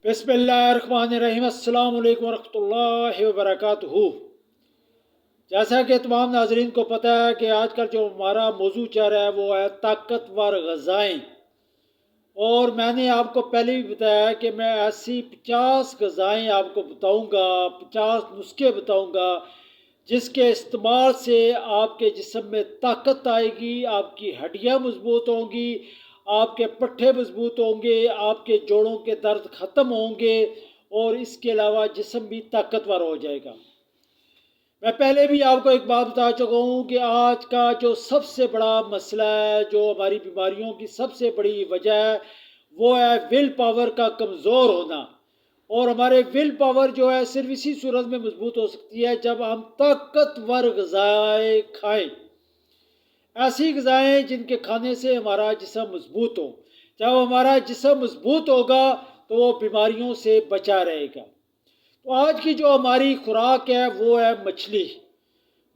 बिस्मिल्लाहिर्रहमानिर्रहीम। अस्सलाम वालेकुम वरहमतुल्लाहि वबरकातुहू। जैसा कि तमाम नाजरीन को पता है कि आजकल जो हमारा मौजू चल रहा है वो है ताकतवर ग़ज़ाएँ। और मैंने आपको पहले भी बताया कि मैं ऐसी 50 ग़ज़ाएँ आपको बताऊंगा, 50 नुस्खे बताऊंगा जिसके इस्तेमाल से आपके जिस्म में ताकत आएगी, आपकी हड्डियाँ मजबूत होंगी, आपके पट्ठे मजबूत होंगे, आपके जोड़ों के दर्द ख़त्म होंगे और इसके अलावा जिस्म भी ताकतवर हो जाएगा। मैं पहले भी आपको एक बात बता चुका हूँ कि आज का जो सबसे बड़ा मसला है, जो हमारी बीमारियों की सबसे बड़ी वजह है, वो है विल पावर का कमज़ोर होना। और हमारे विल पावर जो है सिर्फ इसी सूरत में मजबूत हो सकती है जब हम ताकतवर ग़ज़ाएँ खाएँ, ऐसी ग़ज़ाएँ जिनके खाने से हमारा जिस्म मजबूत हो। जब हमारा जिस्म मजबूत होगा तो वो बीमारियों से बचा रहेगा। तो आज की जो हमारी खुराक है वो है मछली,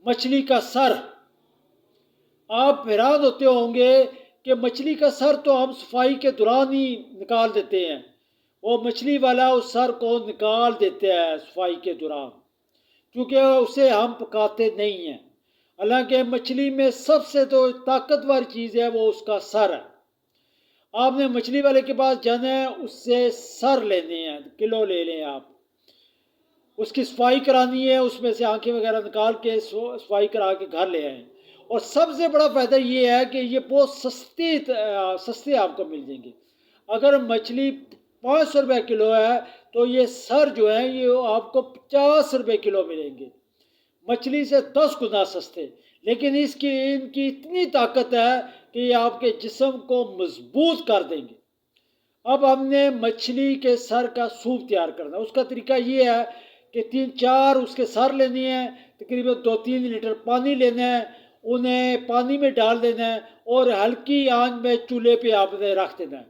मछली का सर। आप हैरान होते होंगे कि मछली का सर तो हम सफाई के दौरान ही निकाल देते हैं, वो मछली वाला उस सर को निकाल देते हैं सफाई के दौरान, क्योंकि उसे हम पकाते नहीं हैं। हालांकि मछली में सबसे तो ताकतवर चीज़ है वो उसका सर है। आपने मछली वाले के पास जाना है, उससे सर लेने हैं, किलो ले लें आप, उसकी सफाई करानी है, उसमें से आंखें वगैरह निकाल के सफाई करा के घर ले आएँ। और सबसे बड़ा फ़ायदा ये है कि ये बहुत सस्ते आपको मिल जाएंगे। अगर मछली 500 रुपये किलो है तो ये सर जो है ये आपको 50 रुपये किलो मिलेंगे, मछली से 10 गुना सस्ते। लेकिन इनकी इतनी ताकत है कि ये आपके जिस्म को मजबूत कर देंगे। अब हमने मछली के सर का सूप तैयार करना है। उसका तरीका ये है कि 3-4 उसके सर लेनी है, तकरीबन 2-3 लीटर पानी लेना है, उन्हें पानी में डाल देना है और हल्की आंच में चूल्हे पे आपने रख देना है।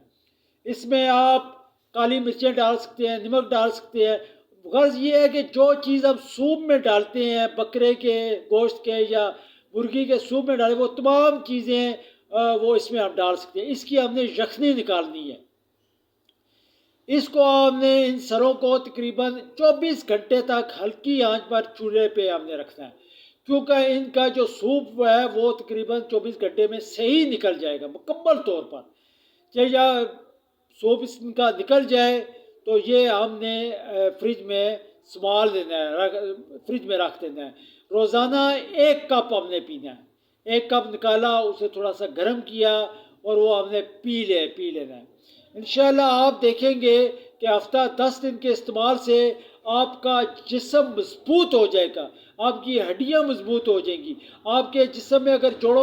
इसमें आप काली मिर्चें डाल सकते हैं, नमक डाल सकते हैं। गर्ज ये है कि जो चीज़ हम सूप में डालते हैं, बकरे के गोश्त के या मुर्गी के सूप में डाले, वो तमाम चीज़ें वो इसमें हम डाल सकते हैं। इसकी हमने यखनी निकालनी है। इसको हमने इन सरों को तकरीबन 24 घंटे तक हल्की आंच पर चूल्हे पे हमने रखना है, क्योंकि इनका जो सूप है वो तकरीबन 24 घंटे में सही निकल जाएगा मुकम्मल तौर पर। या सूप इनका निकल जाए तो ये हमने फ्रिज में संभाल देना है, फ्रिज में रख देना है। रोज़ाना 1 कप हमने पीना है। 1 कप निकाला, उसे थोड़ा सा गर्म किया और वो हमने पी लेना है। इंशाल्लाह आप देखेंगे कि हफ्ता 10 दिन के इस्तेमाल से आपका जिस्म मजबूत हो जाएगा, आपकी हड्डियाँ मजबूत हो जाएंगी। आपके जिस्म में अगर जोड़ों